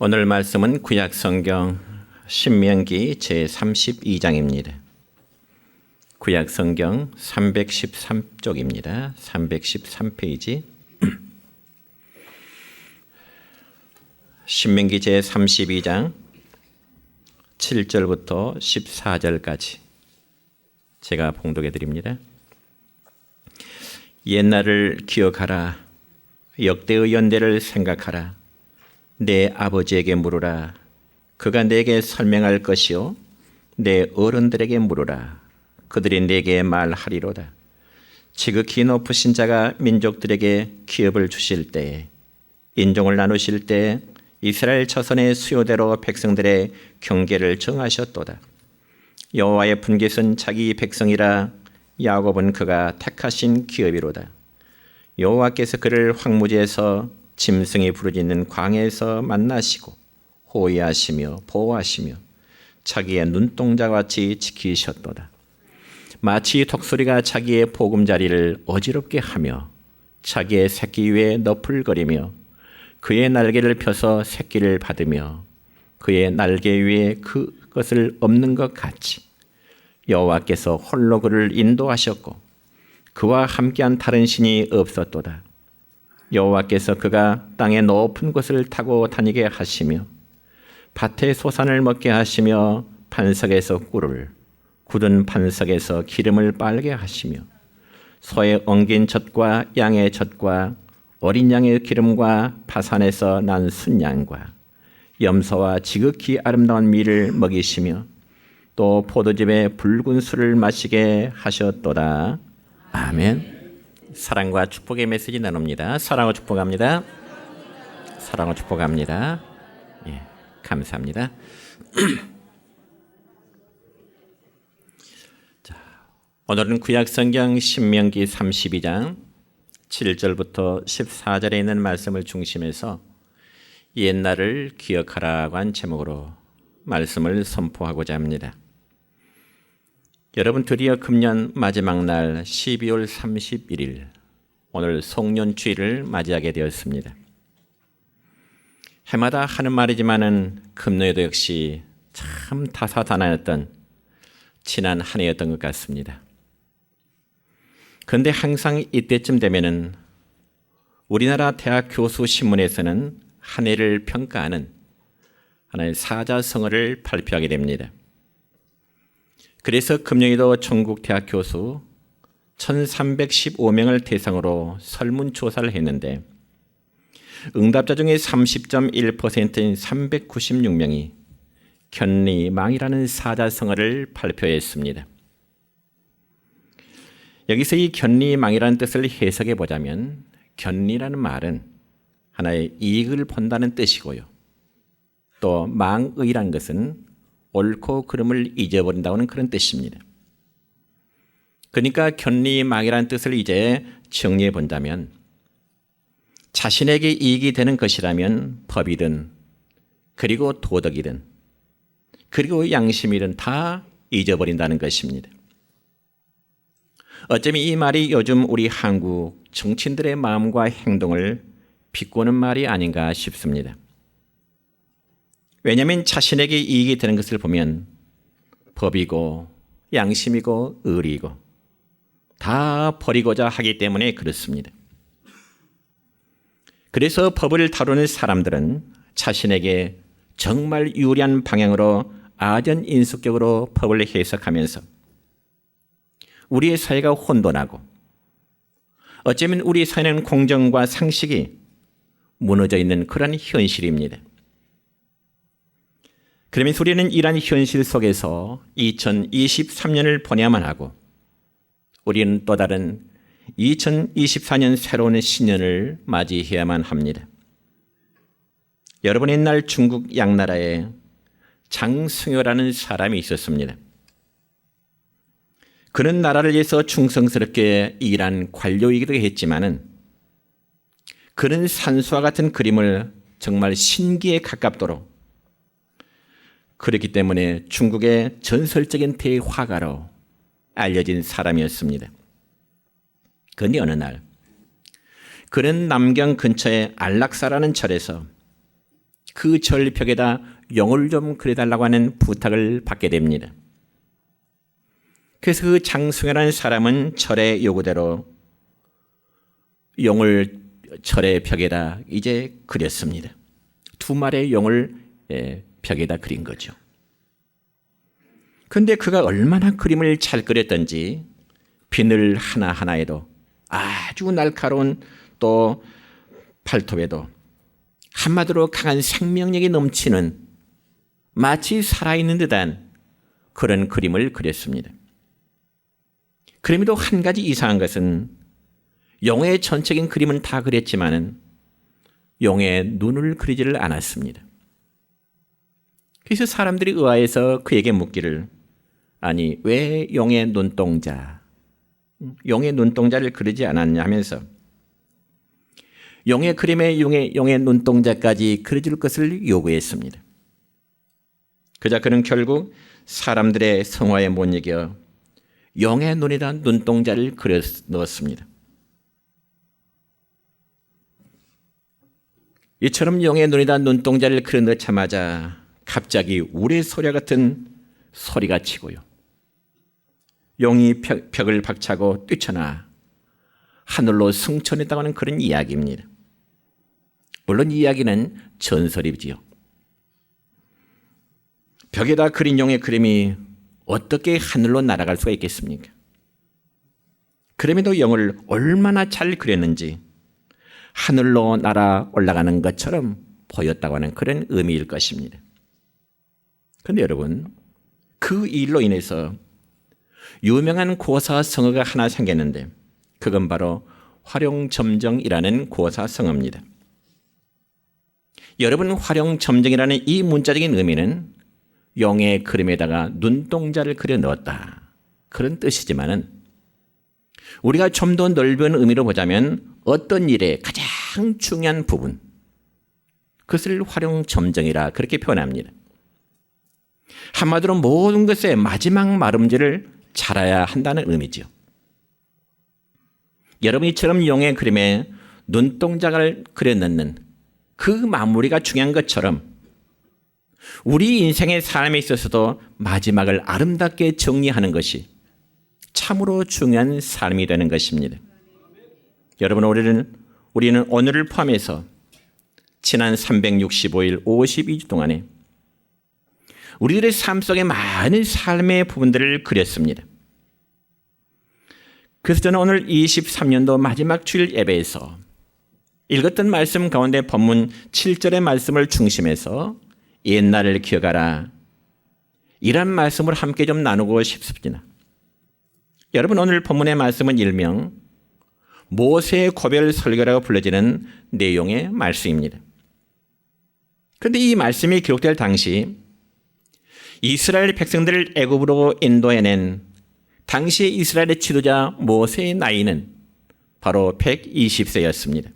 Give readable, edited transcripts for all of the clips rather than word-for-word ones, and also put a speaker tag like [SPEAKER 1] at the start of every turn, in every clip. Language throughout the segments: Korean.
[SPEAKER 1] 오늘 말씀은 구약성경 신명기 제32장입니다. 구약성경 313쪽입니다. 313페이지. 신명기 제32장 7절부터 14절까지 제가 봉독해 드립니다. 옛날을 기억하라. 역대의 연대를 생각하라. 내 아버지에게 물으라. 그가 내게 설명할 것이요 내 어른들에게 물으라. 그들이 내게 말하리로다. 지극히 높으신 자가 민족들에게 기업을 주실 때에 인종을 나누실 때 이스라엘 처선의 수요대로 백성들의 경계를 정하셨도다. 여호와의 분깃은 자기 백성이라. 야곱은 그가 택하신 기업이로다. 여호와께서 그를 황무지에서 짐승이 부르짖는 광야에서 만나시고 호위하시며 보호하시며 자기의 눈동자같이 지키셨도다. 마치 독수리가 자기의 보금자리를 어지럽게 하며 자기의 새끼 위에 너풀거리며 그의 날개를 펴서 새끼를 받으며 그의 날개 위에 그것을 엎는 것 같이 여호와께서 홀로 그를 인도하셨고 그와 함께한 다른 신이 없었도다. 여호와께서 그가 땅의 높은 곳을 타고 다니게 하시며 밭의 소산을 먹게 하시며 반석에서 꿀을 굳은 반석에서 기름을 빨게 하시며 소의 엉긴 젖과 양의 젖과 어린 양의 기름과 바산에서 난 순양과 염소와 지극히 아름다운 밀을 먹이시며 또 포도즙의 붉은 술을 마시게 하셨도다. 아멘. 사랑과 축복의 메시지 나눕니다. 사랑과 축복합니다. 사랑과 축복합니다. 예, 감사합니다. 자, 오늘은 구약성경 신명기 32장 7절부터 14절에 있는 말씀을 중심해서 옛날을 기억하라고 한 제목으로 말씀을 선포하고자 합니다. 여러분, 드디어 금년 마지막 날 12월 31일 오늘 송년주일을 맞이하게 되었습니다. 해마다 하는 말이지만은 금년에도 역시 참 다사다난했던 지난 한 해였던 것 같습니다. 그런데 항상 이때쯤 되면은 우리나라 대학 교수 신문에서는 한 해를 평가하는 하나의 사자성어를 발표하게 됩니다. 그래서 금년에도 전국 대학 교수 1315명을 대상으로 설문조사를 했는데 응답자 중에 30.1%인 396명이 견리망이라는 사자성어를 발표했습니다. 여기서 이 견리망이라는 뜻을 해석해 보자면 견리라는 말은 하나의 이익을 본다는 뜻이고요. 또 망의라는 것은 옳고 그름을 잊어버린다는 그런 뜻입니다. 그러니까 견리망이라는 뜻을 이제 정리해 본다면 자신에게 이익이 되는 것이라면 법이든 그리고 도덕이든 그리고 양심이든 다 잊어버린다는 것입니다. 어쩌면 이 말이 요즘 우리 한국 정치인들의 마음과 행동을 비꼬는 말이 아닌가 싶습니다. 왜냐하면 자신에게 이익이 되는 것을 보면 법이고 양심이고 의리고 다 버리고자 하기 때문에 그렇습니다. 그래서 법을 다루는 사람들은 자신에게 정말 유리한 방향으로 아전인수격으로 법을 해석하면서 우리의 사회가 혼돈하고 어쩌면 우리 사회는 공정과 상식이 무너져 있는 그런 현실입니다. 그러면서 우리는 이러한 현실 속에서 2023년을 보내야만 하고 우리는 또 다른 2024년 새로운 신년을 맞이해야만 합니다. 여러분, 옛날 중국 양나라에 장승효라는 사람이 있었습니다. 그는 나라를 위해서 충성스럽게 일한 관료이기도 했지만은 그는 산수와 같은 그림을 정말 신기에 가깝도록 그렇기 때문에 중국의 전설적인 대화가로 알려진 사람이었습니다. 그런데 어느 날 그는 남경 근처의 안락사라는 절에서 그 절벽에다 용을 좀 그려달라고 하는 부탁을 받게 됩니다. 그래서 그 장승이라는 사람은 절의 요구대로 용을 절의 벽에다 이제 그렸습니다. 두 마리의 용을 벽에다 그린 거죠. 그런데 그가 얼마나 그림을 잘 그렸던지 비늘 하나하나에도 아주 날카로운 또 발톱에도 한마디로 강한 생명력이 넘치는 마치 살아있는 듯한 그런 그림을 그렸습니다. 그럼에도 한 가지 이상한 것은 용의 전체적인 그림은 다 그렸지만은 용의 눈을 그리지를 않았습니다. 그래서 사람들이 의아해서 그에게 묻기를 아니 왜 용의 눈동자를 그리지 않았냐 하면서 용의 그림에 용의 눈동자까지 그려줄 것을 요구했습니다. 그자 그는 결국 사람들의 성화에 못 이겨 용의 눈이란 눈동자를 그려 넣었습니다. 이처럼 용의 눈이란 눈동자를 그려 넣자마자 갑자기 우레소리 같은 소리가 치고요. 용이 벽을 박차고 뛰쳐나 하늘로 승천했다고 하는 그런 이야기입니다. 물론 이 이야기는 전설이지요. 벽에다 그린 용의 그림이 어떻게 하늘로 날아갈 수가 있겠습니까? 그럼에도 용을 얼마나 잘 그렸는지 하늘로 날아 올라가는 것처럼 보였다고 하는 그런 의미일 것입니다. 그런데 여러분, 그 일로 인해서 유명한 고사성어가 하나 생겼는데 그건 바로 활용점정이라는 고사성어입니다. 여러분, 활용점정이라는 이 문자적인 의미는 용의 그림에다가 눈동자를 그려 넣었다, 그런 뜻이지만은 우리가 좀 더 넓은 의미로 보자면 어떤 일의 가장 중요한 부분, 그것을 활용점정이라 그렇게 표현합니다. 한마디로 모든 것의 마지막 마름제를 잘해야 한다는 의미죠. 여러분, 이처럼 용의 그림에 눈동자를 그려 넣는 그 마무리가 중요한 것처럼 우리 인생의 삶에 있어서도 마지막을 아름답게 정리하는 것이 참으로 중요한 삶이 되는 것입니다. 여러분, 우리는 오늘을 포함해서 지난 365일 52주 동안에 우리들의 삶 속에 많은 삶의 부분들을 그렸습니다. 그래서 저는 오늘 23년도 마지막 주일 예배에서 읽었던 말씀 가운데 본문 7절의 말씀을 중심해서 옛날을 기억하라, 이란 말씀을 함께 좀 나누고 싶습니다. 여러분, 오늘 본문의 말씀은 일명 모세의 고별 설교라고 불려지는 내용의 말씀입니다. 그런데 이 말씀이 기록될 당시 이스라엘 백성들을 애굽으로 인도해낸 당시의 이스라엘의 지도자 모세의 나이는 바로 120세였습니다.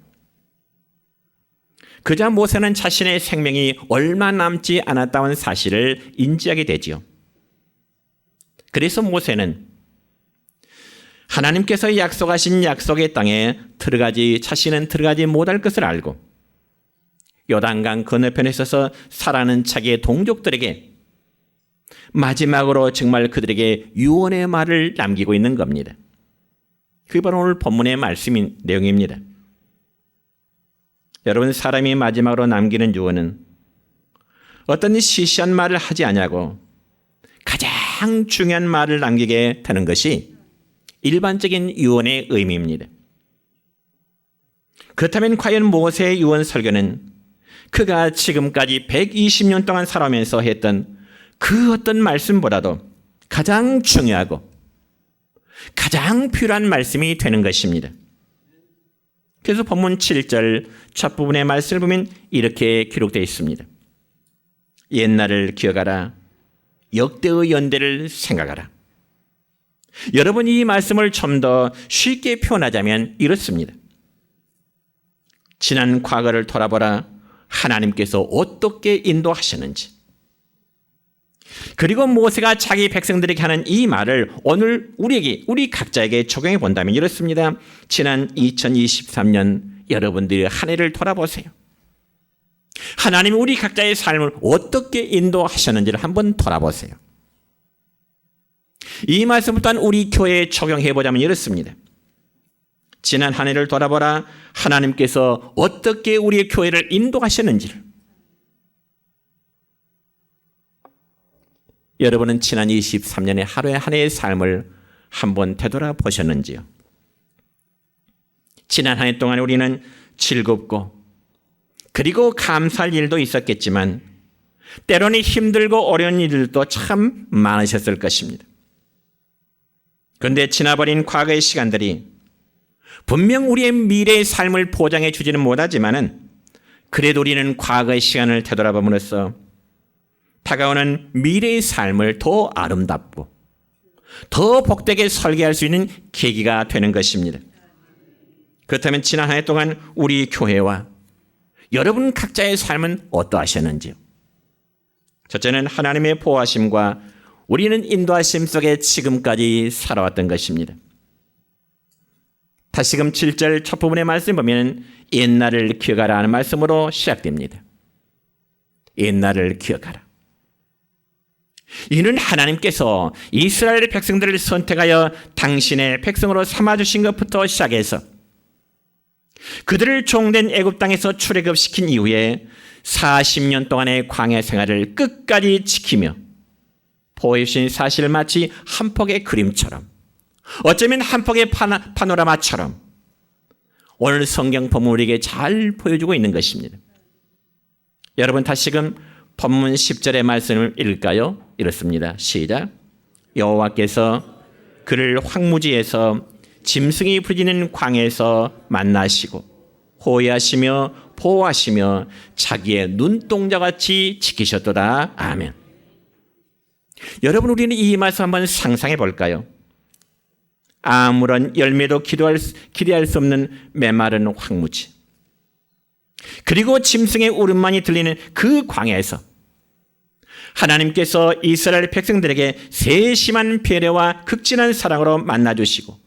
[SPEAKER 1] 그자 모세는 자신의 생명이 얼마 남지 않았다는 사실을 인지하게 되지요. 그래서 모세는 하나님께서 약속하신 약속의 땅에 자신은 들어가지 못할 것을 알고 요단강 건너편에 서서 살아가는 자기의 동족들에게 마지막으로 정말 그들에게 유언의 말을 남기고 있는 겁니다. 그게 바로 오늘 본문의 말씀인 내용입니다. 여러분, 사람이 마지막으로 남기는 유언은 어떤 시시한 말을 하지 않냐고 가장 중요한 말을 남기게 되는 것이 일반적인 유언의 의미입니다. 그렇다면 과연 모세의 유언 설교는 그가 지금까지 120년 동안 살아오면서 했던 그 어떤 말씀보다도 가장 중요하고 가장 필요한 말씀이 되는 것입니다. 그래서 본문 7절 첫 부분의 말씀을 보면 이렇게 기록되어 있습니다. 옛날을 기억하라, 역대의 연대를 생각하라. 여러분, 이 말씀을 좀 더 쉽게 표현하자면 이렇습니다. 지난 과거를 돌아보라, 하나님께서 어떻게 인도하셨는지, 그리고 모세가 자기 백성들에게 하는 이 말을 오늘 우리 각자에게 적용해 본다면 이렇습니다. 지난 2023년 여러분들의 한 해를 돌아보세요. 하나님이 우리 각자의 삶을 어떻게 인도하셨는지를 한번 돌아보세요. 이 말씀 또한 우리 교회에 적용해보자면 이렇습니다. 지난 한 해를 돌아보라. 하나님께서 어떻게 우리의 교회를 인도하셨는지를. 여러분은 지난 23년의 하루의 한 해의 삶을 한번 되돌아보셨는지요? 지난 한 해 동안 우리는 즐겁고 그리고 감사할 일도 있었겠지만 때로는 힘들고 어려운 일들도 참 많으셨을 것입니다. 그런데 지나버린 과거의 시간들이 분명 우리의 미래의 삶을 보장해 주지는 못하지만은 그래도 우리는 과거의 시간을 되돌아봄으로써 다가오는 미래의 삶을 더 아름답고 더 복되게 설계할 수 있는 계기가 되는 것입니다. 그렇다면 지난 한 해 동안 우리 교회와 여러분 각자의 삶은 어떠하셨는지요? 첫째는 하나님의 보호하심과 우리는 인도하심 속에 지금까지 살아왔던 것입니다. 다시금 7절 첫 부분의 말씀 보면 옛날을 기억하라 하는 말씀으로 시작됩니다. 옛날을 기억하라. 이는 하나님께서 이스라엘 백성들을 선택하여 당신의 백성으로 삼아주신 것부터 시작해서 그들을 종된 애굽 땅에서 출애굽시킨 이후에 40년 동안의 광야 생활을 끝까지 지키며 보호해 주신 사실을 마치 한 폭의 그림처럼 어쩌면 한 폭의 파노라마처럼 오늘 성경 본문 우리에게 잘 보여주고 있는 것입니다. 여러분 다시금 본문 10절의 말씀을 읽을까요? 이렇습니다. 시작. 여호와께서 그를 황무지에서 짐승이 부르짖는 광야에서 만나시고 호위하시며 보호하시며 자기의 눈동자같이 지키셨도다. 아멘. 여러분 우리는 이 말씀 한번 상상해 볼까요? 아무런 열매도 기대할 수 없는 메마른 황무지 그리고 짐승의 울음만이 들리는 그 광야에서 하나님께서 이스라엘 백성들에게 세심한 배려와 극진한 사랑으로 만나주시고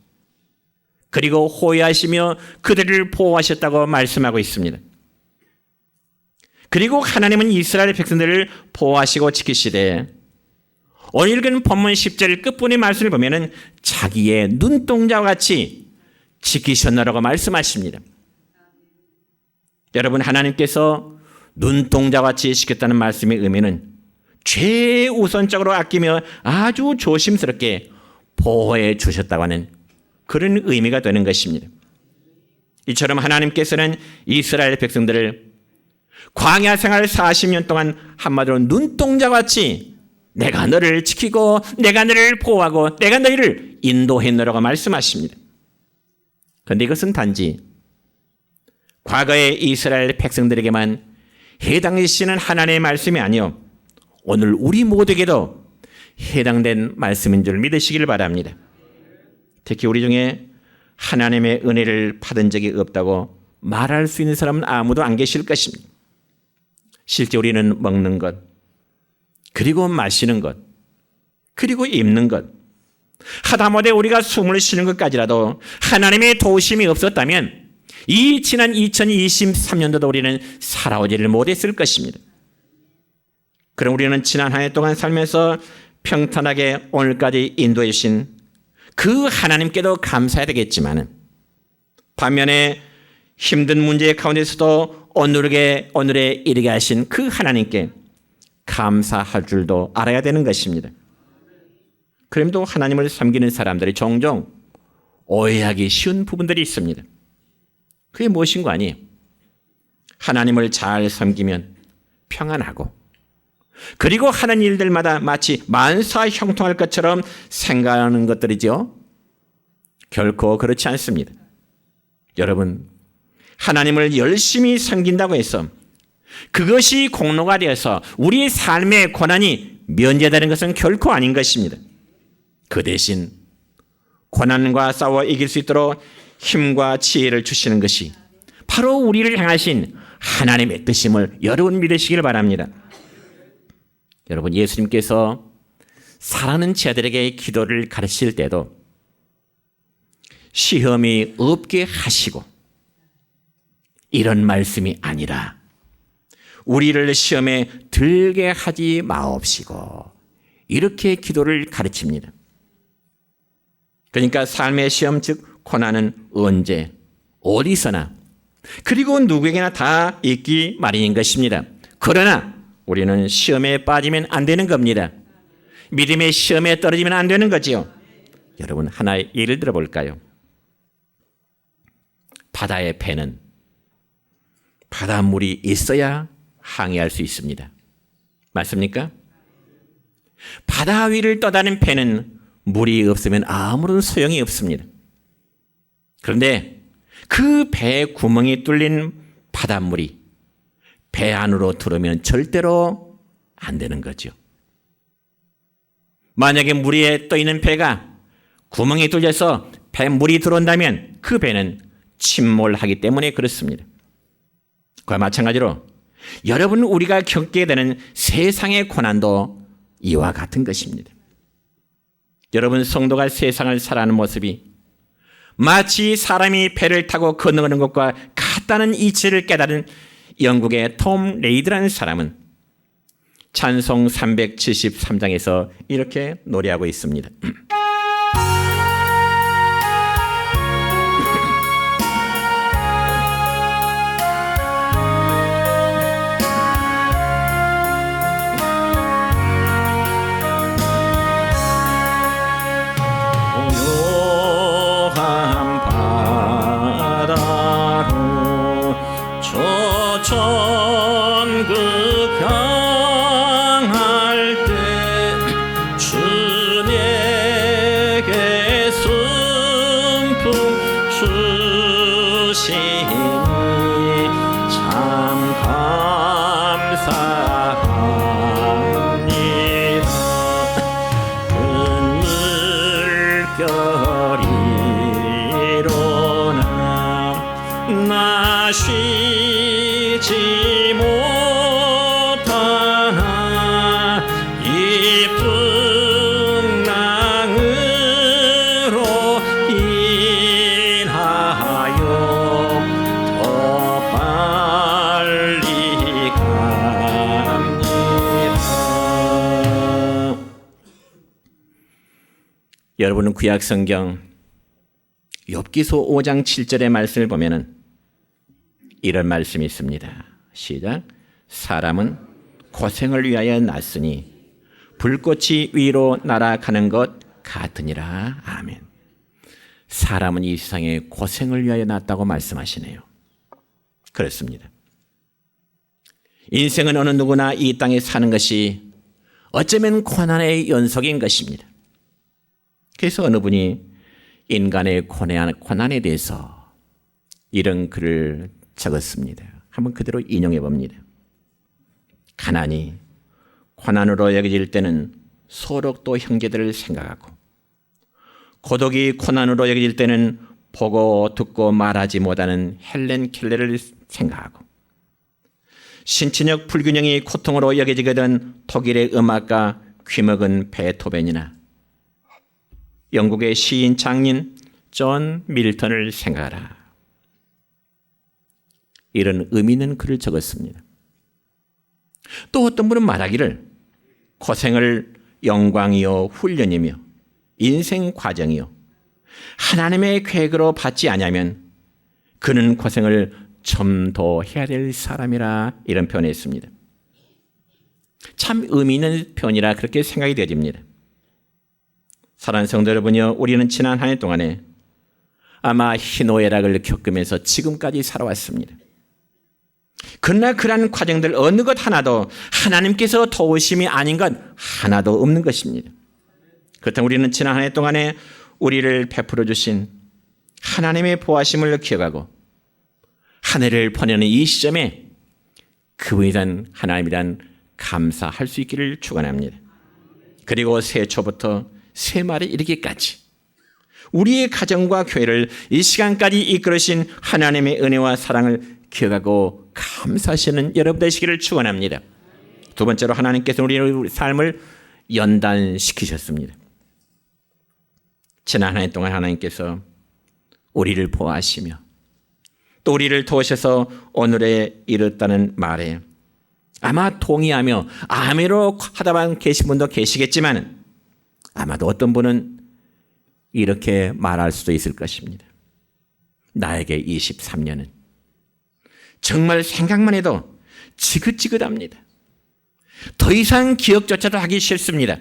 [SPEAKER 1] 그리고 호위하시며 그들을 보호하셨다고 말씀하고 있습니다. 그리고 하나님은 이스라엘 백성들을 보호하시고 지키시되 오늘 읽은 본문 10절 끝부분의 말씀을 보면 자기의 눈동자와 같이 지키셨노라고 말씀하십니다. 여러분 하나님께서 눈동자와 같이 지켰다는 말씀의 의미는 최우선적으로 아끼며 아주 조심스럽게 보호해 주셨다고 하는 그런 의미가 되는 것입니다. 이처럼 하나님께서는 이스라엘 백성들을 광야 생활 40년 동안 한마디로 눈동자와 같이 내가 너를 지키고 내가 너를 보호하고 내가 너희를 인도했노라고 말씀하십니다. 그런데 이것은 단지 과거의 이스라엘 백성들에게만 해당되시는 하나님의 말씀이 아니요 오늘 우리 모두에게도 해당된 말씀인 줄 믿으시길 바랍니다. 특히 우리 중에 하나님의 은혜를 받은 적이 없다고 말할 수 있는 사람은 아무도 안 계실 것입니다. 실제 우리는 먹는 것, 그리고 마시는 것, 그리고 입는 것, 하다못해 우리가 숨을 쉬는 것까지라도 하나님의 도우심이 없었다면 이 지난 2023년도도 우리는 살아오지를 못했을 것입니다. 그럼 우리는 지난 한 해 동안 살면서 평탄하게 오늘까지 인도해 주신 그 하나님께도 감사해야 되겠지만 반면에 힘든 문제 가운데서도 오늘에 이르게 하신 그 하나님께 감사할 줄도 알아야 되는 것입니다. 그럼에도 하나님을 섬기는 사람들이 종종 오해하기 쉬운 부분들이 있습니다. 그게 무엇인 거 아니에요? 하나님을 잘 섬기면 평안하고 그리고 하는 일들마다 마치 만사 형통할 것처럼 생각하는 것들이죠. 결코 그렇지 않습니다. 여러분, 하나님을 열심히 섬긴다고 해서 그것이 공로가 되어서 우리의 삶의 고난이 면제되는 것은 결코 아닌 것입니다. 그 대신 고난과 싸워 이길 수 있도록 힘과 지혜를 주시는 것이 바로 우리를 향하신 하나님의 뜻임을 여러분 믿으시길 바랍니다. 여러분 예수님께서 사랑하는 제자들에게 기도를 가르칠 때도 시험이 없게 하시고 이런 말씀이 아니라 우리를 시험에 들게 하지 마옵시고, 이렇게 기도를 가르칩니다. 그러니까 삶의 시험 즉 고난은 언제 어디서나 그리고 누구에게나 다 있기 마련인 것입니다. 그러나 우리는 시험에 빠지면 안 되는 겁니다. 믿음의 시험에 떨어지면 안 되는 거지요. 여러분, 하나의 예를 들어볼까요? 바다의 배는 바닷물이 있어야 항해할 수 있습니다. 맞습니까? 바다 위를 떠다니는 배는 물이 없으면 아무런 소용이 없습니다. 그런데 그 배 구멍이 뚫린 바닷물이 배 안으로 들어오면 절대로 안 되는 거죠. 만약에 물 위에 떠 있는 배가 구멍이 뚫려서 물이 들어온다면 그 배는 침몰하기 때문에 그렇습니다. 그와 마찬가지로 여러분, 우리가 겪게 되는 세상의 고난도 이와 같은 것입니다. 여러분, 성도가 세상을 살아가는 모습이 마치 사람이 배를 타고 건너가는 것과 같다는 이치를 깨달은 영국의 톰 레이드라는 사람은 찬송 373장에서 이렇게 노래하고 있습니다. 쉬지 못하나 이쁜 낭으로 인하여 더 빨리 갑니다. 여러분은 구약 성경 욥기서 5장 7절의 말씀을 보면은 이런 말씀이 있습니다. 시작. 사람은 고생을 위하여 났으니 불꽃이 위로 날아가는 것 같으니라. 아멘. 사람은 이 세상에 고생을 위하여 났다고 말씀하시네요. 그렇습니다. 인생은 어느 누구나 이 땅에 사는 것이 어쩌면 고난의 연속인 것입니다. 그래서 어느 분이 인간의 고난에 대해서 이런 글을 적었습니다. 한번 그대로 인용해 봅니다. 가난이 고난으로 여겨질 때는 소록도 형제들을 생각하고, 고독이 고난으로 여겨질 때는 보고 듣고 말하지 못하는 헬렌 켈러를 생각하고, 신체적 불균형이 고통으로 여겨지게 된 독일의 음악가 귀먹은 베토벤이나 영국의 시인 장인 존 밀턴을 생각하라. 이런 의미 있는 글을 적었습니다. 또 어떤 분은 말하기를 고생을 영광이요 훈련이며 인생 과정이요 하나님의 계획으로 받지 않으면 그는 고생을 좀 더 해야 될 사람이라, 이런 표현했습니다. 참 의미 있는 표현이라 그렇게 생각이 되어집니다. 사랑하는 성도 여러분이요, 우리는 지난 한 해 동안에 아마 희노애락을 겪으면서 지금까지 살아왔습니다. 그러나 그러한 과정들 어느 것 하나도 하나님께서 도우심이 아닌 것 하나도 없는 것입니다. 그렇다면 우리는 지난 한 해 동안에 우리를 베풀어 주신 하나님의 보호하심을 기억하고 한 해를 보내는 이 시점에 그분에 대한 하나님에 대한 감사할 수 있기를 축원합니다. 그리고 새해 초부터 새말에 이르기까지 우리의 가정과 교회를 이 시간까지 이끌으신 하나님의 은혜와 사랑을 기억하고 감사하시는 여러분 되시기를 축원합니다. 두 번째로 하나님께서 우리의 삶을 연단시키셨습니다. 지난 한 해 동안 하나님께서 우리를 보호하시며 또 우리를 도우셔서 오늘에 이르렀다는 말에 아마 동의하며 아멘으로 하다만 계신 분도 계시겠지만 아마도 어떤 분은 이렇게 말할 수도 있을 것입니다. 나에게 23년은 정말 생각만 해도 지긋지긋합니다. 더 이상 기억조차도 하기 싫습니다.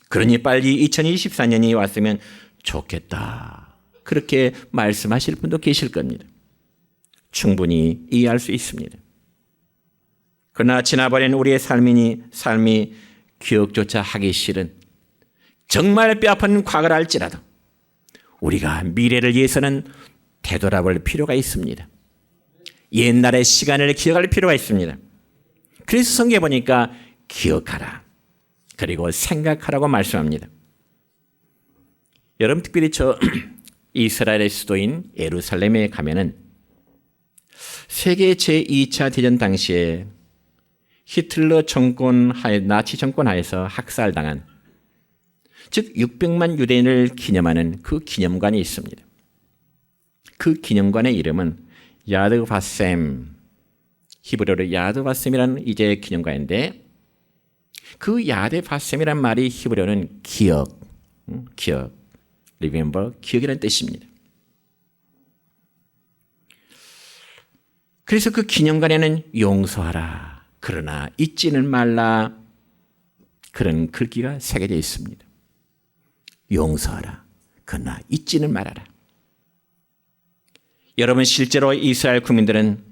[SPEAKER 1] 그러니 빨리 2024년이 왔으면 좋겠다. 그렇게 말씀하실 분도 계실 겁니다. 충분히 이해할 수 있습니다. 그러나 지나버린 우리의 삶이 기억조차 하기 싫은 정말 뼈아픈 과거를 알지라도 우리가 미래를 위해서는 되돌아볼 필요가 있습니다. 옛날의 시간을 기억할 필요가 있습니다. 그래서 성경에 보니까 기억하라. 그리고 생각하라고 말씀합니다. 여러분 특별히 이스라엘의 수도인 예루살렘에 가면은 세계 제2차 대전 당시에 히틀러 정권 하에 나치 정권 하에서 학살당한 즉 600만 유대인을 기념하는 그 기념관이 있습니다. 그 기념관의 이름은 야드바셈, 히브리어로 야드바셈이라는 이제 기념관인데 그 야드바셈이란 말이 히브리어는 기억, remember, 기억이라는 뜻입니다. 그래서 그 기념관에는 용서하라, 그러나 잊지는 말라 그런 글귀가 새겨져 있습니다. 용서하라, 그러나 잊지는 말아라. 여러분 실제로 이스라엘 국민들은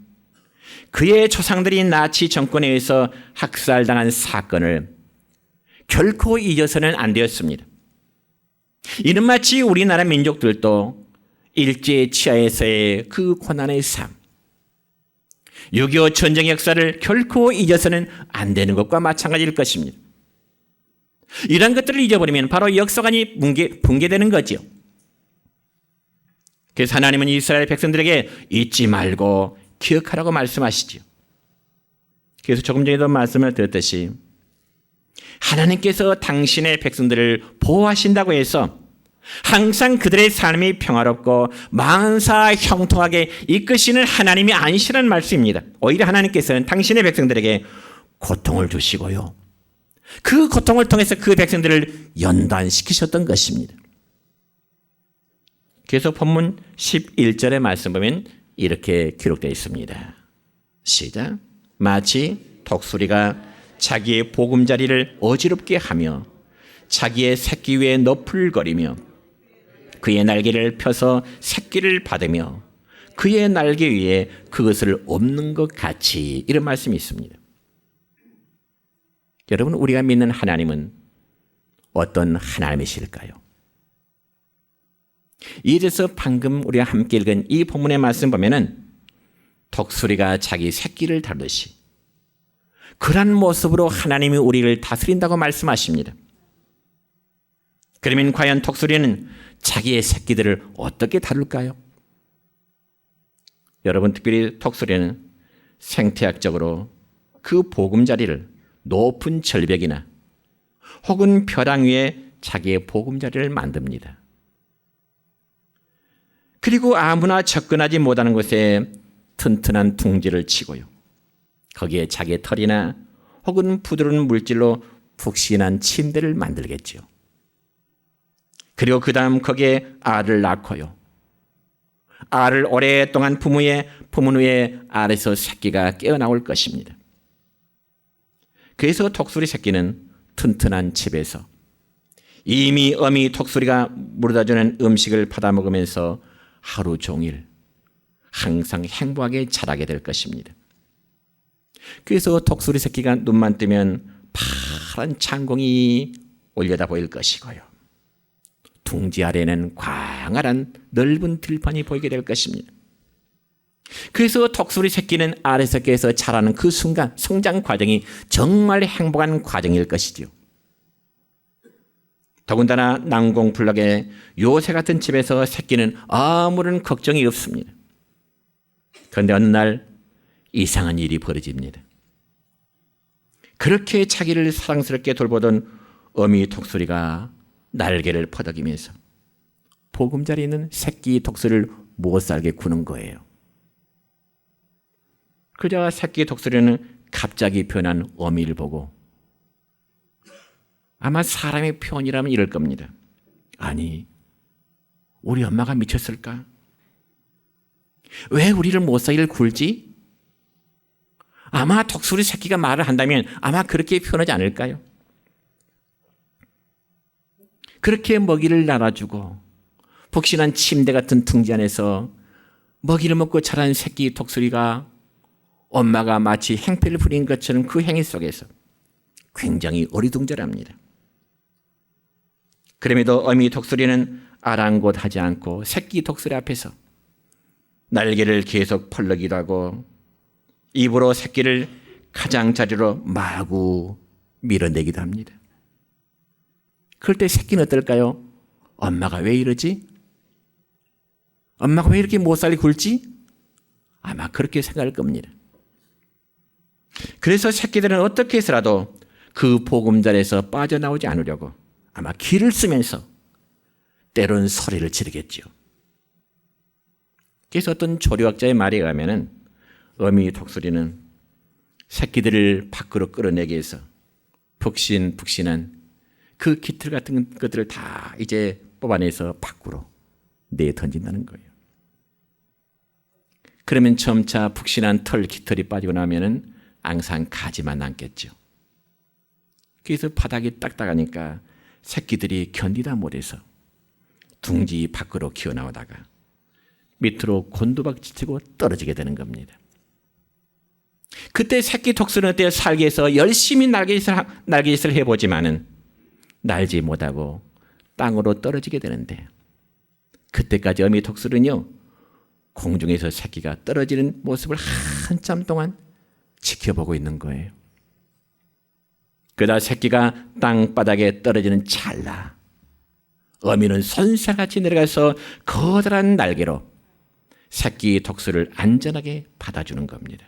[SPEAKER 1] 그의 조상들이 나치 정권에 의해서 학살당한 사건을 결코 잊어서는 안 되었습니다. 이는 마치 우리나라 민족들도 일제 치하에서의 그 고난의 삶, 6.25 전쟁 역사를 결코 잊어서는 안 되는 것과 마찬가지일 것입니다. 이런 것들을 잊어버리면 바로 역사관이 붕괴되는 거지요. 그래서 하나님은 이스라엘 백성들에게 잊지 말고 기억하라고 말씀하시지요. 그래서 조금 전에도 말씀을 드렸듯이 하나님께서 당신의 백성들을 보호하신다고 해서 항상 그들의 삶이 평화롭고 만사 형통하게 이끄시는 하나님이 아니시라는 말씀입니다. 오히려 하나님께서는 당신의 백성들에게 고통을 주시고요. 그 고통을 통해서 그 백성들을 연단시키셨던 것입니다. 그래서 본문 11절의 말씀 보면 이렇게 기록되어 있습니다. 시작. 마치 독수리가 자기의 보금자리를 어지럽게 하며 자기의 새끼 위에 너풀거리며 그의 날개를 펴서 새끼를 받으며 그의 날개 위에 그것을 엎는 것 같이, 이런 말씀이 있습니다. 여러분, 우리가 믿는 하나님은 어떤 하나님이실까요? 이에 대해서 방금 우리가 함께 읽은 이 본문의 말씀 보면은 독수리가 자기 새끼를 다루듯이 그런 모습으로 하나님이 우리를 다스린다고 말씀하십니다. 그러면 과연 독수리는 자기의 새끼들을 어떻게 다룰까요? 여러분, 특별히 독수리는 생태학적으로 그 보금자리를 높은 절벽이나 혹은 벼랑 위에 자기의 보금자리를 만듭니다. 그리고 아무나 접근하지 못하는 곳에 튼튼한 둥지를 치고요. 거기에 자기의 털이나 혹은 부드러운 물질로 푹신한 침대를 만들겠죠. 그리고 그 다음 거기에 알을 낳고요. 알을 오랫동안 품은 후에 알에서 새끼가 깨어나올 것입니다. 그래서 독수리 새끼는 튼튼한 집에서 이미 어미 독수리가 물어다주는 음식을 받아먹으면서 하루 종일 항상 행복하게 자라게 될 것입니다. 그래서 독수리 새끼가 눈만 뜨면 파란 창공이 올려다 보일 것이고요. 둥지 아래에는 광활한 넓은 들판이 보이게 될 것입니다. 그래서 독수리 새끼는 알에서 깨서 자라는 그 순간 성장 과정이 정말 행복한 과정일 것이지요. 더군다나 난공불락의 요새 같은 집에서 새끼는 아무런 걱정이 없습니다. 그런데 어느 날 이상한 일이 벌어집니다. 그렇게 자기를 사랑스럽게 돌보던 어미 독수리가 날개를 퍼덕이면서 보금자리에 있는 새끼 독수리를 못 살게 구는 거예요. 그자 새끼 독수리는 갑자기 변한 어미를 보고 아마 사람의 표현이라면 이럴 겁니다. 아니, 우리 엄마가 미쳤을까? 왜 우리를 못 살기를 굴지? 아마 독수리 새끼가 말을 한다면 아마 그렇게 표현하지 않을까요? 그렇게 먹이를 날아주고 푹신한 침대 같은 둥지 안에서 먹이를 먹고 자란 새끼 독수리가 엄마가 마치 행패를 부린 것처럼 그 행위 속에서 굉장히 어리둥절합니다. 그럼에도 어미 독수리는 아랑곳하지 않고 새끼 독수리 앞에서 날개를 계속 펄럭이도 하고 입으로 새끼를 가장자리로 마구 밀어내기도 합니다. 그럴 때 새끼는 어떨까요? 엄마가 왜 이러지? 엄마가 왜 이렇게 못살이 굴지? 아마 그렇게 생각할 겁니다. 그래서 새끼들은 어떻게 해서라도 그 보금자리에서 빠져나오지 않으려고 아마 기를 쓰면서 때로는 소리를 지르겠죠. 그래서 어떤 조류학자의 말에 의하면 어미 독수리는 새끼들을 밖으로 끌어내기 위해서 푹신푹신한 그 깃털 같은 것들을 다 이제 뽑아내서 밖으로 내던진다는 거예요. 그러면 점차 푹신한 털 깃털이 빠지고 나면은 항상 가지만 남겠죠. 그래서 바닥이 딱딱하니까 새끼들이 견디다 못해서 둥지 밖으로 기어나오다가 밑으로 곤두박 지치고 떨어지게 되는 겁니다. 그때 새끼 독수리는 어때요? 살기 위해서 열심히 날개짓을 해보지만은 날지 못하고 땅으로 떨어지게 되는데 그때까지 어미 독수리는요 공중에서 새끼가 떨어지는 모습을 한참 동안 지켜보고 있는 거예요. 그러다 새끼가 땅바닥에 떨어지는 찰나 어미는 손살같이 내려가서 커다란 날개로 새끼 독수리를 안전하게 받아주는 겁니다.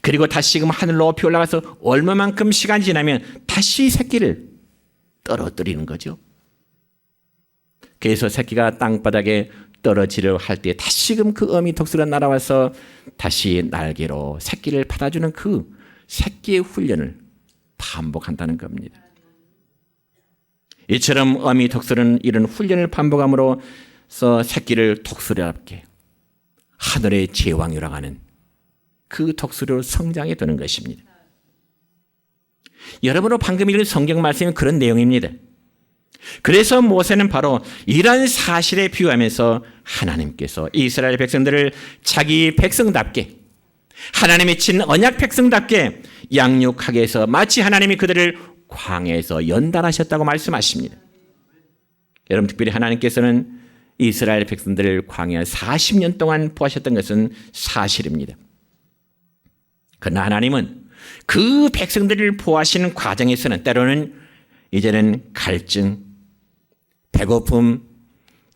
[SPEAKER 1] 그리고 다시금 하늘로 높이 올라가서 얼마만큼 시간이 지나면 다시 새끼를 떨어뜨리는 거죠. 그래서 새끼가 땅바닥에 떨어지려 할 때 다시금 그 어미 독수리가 날아와서 다시 날개로 새끼를 받아주는 그 새끼의 훈련을 반복한다는 겁니다. 이처럼 어미 독수리는 이런 훈련을 반복함으로써 새끼를 독수리답게 하늘의 제왕이라고 하는 그 독수리로 성장해 되는 것입니다. 여러분은 방금 읽은 성경 말씀이 그런 내용입니다. 그래서 모세는 바로 이러한 사실에 비유하면서 하나님께서 이스라엘 백성들을 자기 백성답게 하나님이 친 언약 백성답게 양육하게 해서 마치 하나님이 그들을 광야에서 연단하셨다고 말씀하십니다. 여러분 특별히 하나님께서는 이스라엘 백성들을 광야 40년 동안 보하셨던 것은 사실입니다. 그러나 하나님은 그 백성들을 보하시는 과정에서는 때로는 이제는 갈증, 배고픔,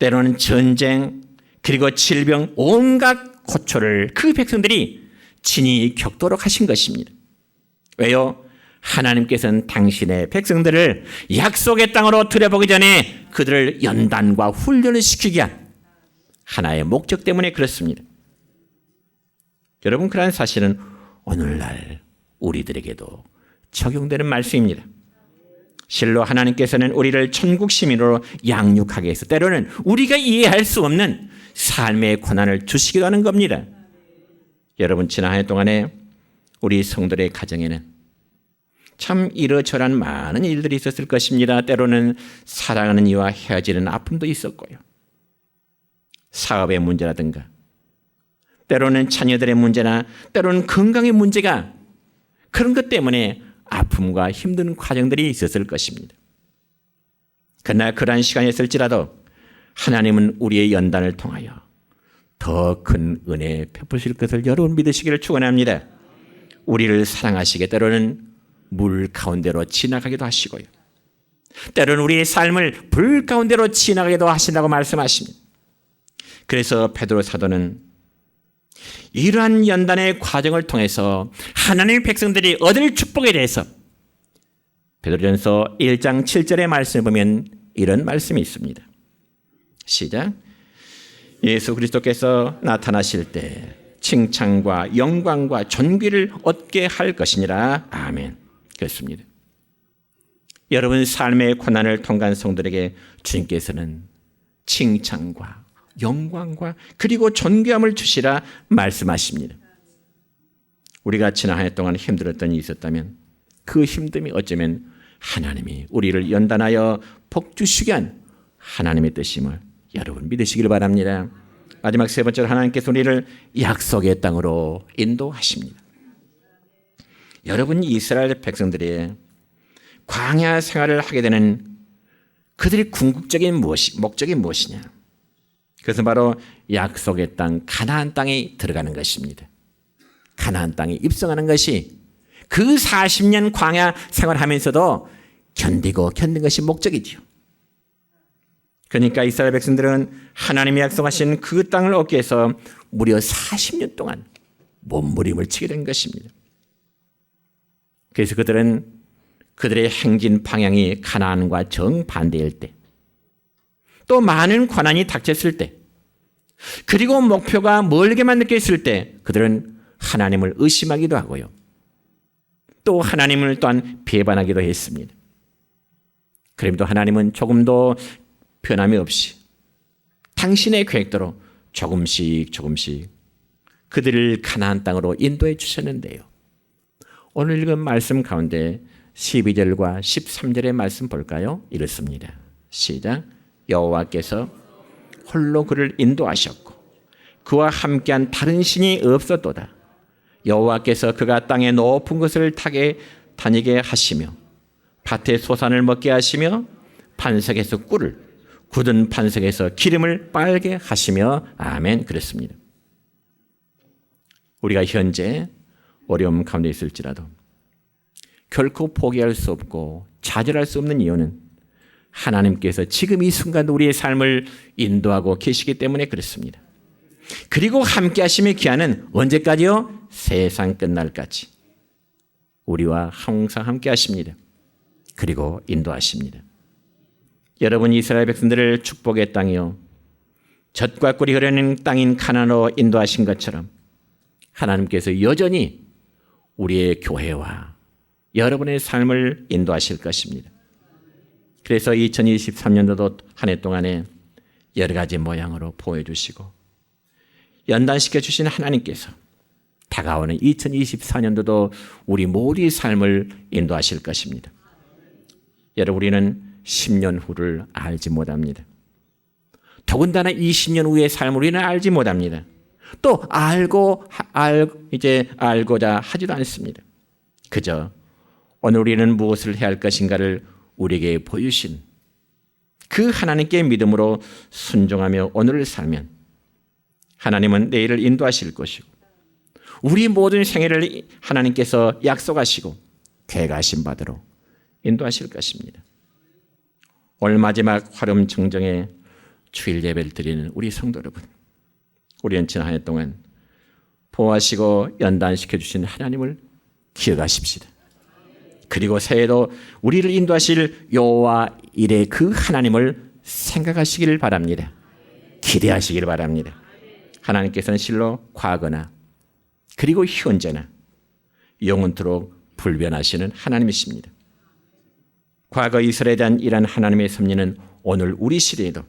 [SPEAKER 1] 때로는 전쟁, 그리고 질병, 온갖 고초를 그 백성들이 친히 겪도록 하신 것입니다. 왜요? 하나님께서는 당신의 백성들을 약속의 땅으로 들여보기 전에 그들을 연단과 훈련을 시키기 위한 하나의 목적 때문에 그렇습니다. 여러분 그러한 사실은 오늘날 우리들에게도 적용되는 말씀입니다. 실로 하나님께서는 우리를 천국 시민으로 양육하게 해서 때로는 우리가 이해할 수 없는 삶의 고난을 주시기도 하는 겁니다. 여러분 지난 한 해 동안에 우리 성도의 가정에는 참 이러저러한 많은 일들이 있었을 것입니다. 때로는 사랑하는 이와 헤어지는 아픔도 있었고요. 사업의 문제라든가 때로는 자녀들의 문제나 때로는 건강의 문제가 그런 것 때문에 아픔과 힘든 과정들이 있었을 것입니다. 그러나 그러한 시간이 있을지라도 하나님은 우리의 연단을 통하여 더 큰 은혜 베푸실 것을 여러분 믿으시기를 축원합니다. 우리를 사랑하시게 때로는 물 가운데로 지나가기도 하시고요. 때로는 우리의 삶을 불 가운데로 지나가기도 하신다고 말씀하십니다. 그래서 베드로 사도는 이러한 연단의 과정을 통해서 하나님의 백성들이 얻을 축복에 대해서 베드로전서 1장 7절의 말씀을 보면 이런 말씀이 있습니다. 시작. 예수 그리스도께서 나타나실 때 칭찬과 영광과 존귀를 얻게 할 것이니라. 아멘. 그렇습니다. 여러분 삶의 고난을 통과한 성도들에게 주님께서는 칭찬과 영광과 그리고 존귀함을 주시라 말씀하십니다. 우리가 지난 한 해 동안 힘들었던 일이 있었다면 그 힘듦이 어쩌면 하나님이 우리를 연단하여 복 주시게 한 하나님의 뜻임을 여러분 믿으시길 바랍니다. 마지막 세 번째로 하나님께서 우리를 약속의 땅으로 인도하십니다. 여러분 이스라엘 백성들이 광야 생활을 하게 되는 그들의 궁극적인 목적이 무엇이냐? 그것은 바로 약속의 땅 가나안 땅에 들어가는 것입니다. 가나안 땅에 입성하는 것이 그 40년 광야 생활하면서도 견딘 것이 목적이지요. 그러니까 이스라엘 백성들은 하나님이 약속하신 그 땅을 얻기 위해서 무려 40년 동안 몸부림을 치게 된 것입니다. 그래서 그들은 그들의 행진 방향이 가나안과 정반대일 때, 또 많은 고난이 닥쳤을 때, 그리고 목표가 멀게만 느꼈을 때 그들은 하나님을 의심하기도 하고요. 또 하나님을 또한 배반하기도 했습니다. 그럼에도 하나님은 조금도 변함이 없이 당신의 계획대로 조금씩 그들을 가나안 땅으로 인도해 주셨는데요. 오늘 읽은 말씀 가운데 12절과 13절의 말씀 볼까요? 이렇습니다. 시작. 여호와께서 홀로 그를 인도하셨고 그와 함께한 다른 신이 없었도다. 여호와께서 그가 땅의 높은 것을 타게 다니게 하시며 밭의 소산을 먹게 하시며 반석에서 꿀을 굳은 반석에서 기름을 빨게 하시며 아멘. 그랬습니다. 우리가 현재 어려움 가운데 있을지라도 결코 포기할 수 없고 좌절할 수 없는 이유는 하나님께서 지금 이 순간 우리의 삶을 인도하고 계시기 때문에 그렇습니다. 그리고 함께 하심의 기한은 언제까지요? 세상 끝날까지 우리와 항상 함께 하십니다. 그리고 인도하십니다. 여러분 이스라엘 백성들을 축복의 땅이요 젖과 꿀이 흐르는 땅인 가나안으로 인도하신 것처럼 하나님께서 여전히 우리의 교회와 여러분의 삶을 인도하실 것입니다. 그래서 2023년도도 한 해 동안에 여러 가지 모양으로 보여주시고 연단시켜 주신 하나님께서 다가오는 2024년도도 우리 모두의 삶을 인도하실 것입니다. 여러분 우리는 10년 후를 알지 못합니다. 더군다나 20년 후의 삶을 우리는 알지 못합니다. 또 알고자 하지도 않습니다. 그저 오늘 우리는 무엇을 해야 할 것인가를 우리에게 보여주신 그 하나님께 믿음으로 순종하며 오늘을 살면 하나님은 내일을 인도하실 것이고 우리 모든 생애를 하나님께서 약속하시고 계획하신 바대로 인도하실 것입니다. 오늘 마지막 화름 정정의 주일 예배를 드리는 우리 성도 여러분, 우리는 지난 한 해 동안 보호하시고 연단시켜 주신 하나님을 기억하십시다. 그리고 새해도 우리를 인도하실 여호와 일의 그 하나님을 생각하시기를 바랍니다. 기대하시기를 바랍니다. 하나님께서는 실로 과거나 그리고 현재나 영원토록 불변하시는 하나님이십니다. 과거 이스라엘에 대한 이러한 하나님의 섭리는 오늘 우리 시대에도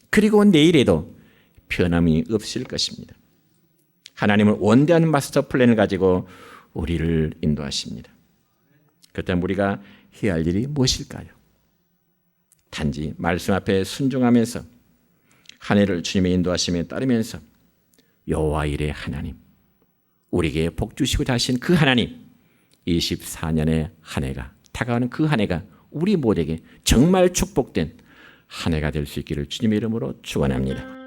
[SPEAKER 1] 그리고 내일에도 변함이 없을 것입니다. 하나님은 원대한 마스터 플랜을 가지고 우리를 인도하십니다. 그렇다면 우리가 해야 할 일이 무엇일까요? 단지 말씀 앞에 순종하면서 한 해를 주님의 인도하심에 따르면서 여호와 일의 하나님, 우리에게 복 주시고자 하신 그 하나님, 24년의 한 해가 다가오는 그 한 해가 우리 모두에게 정말 축복된 한 해가 될 수 있기를 주님의 이름으로 축원합니다.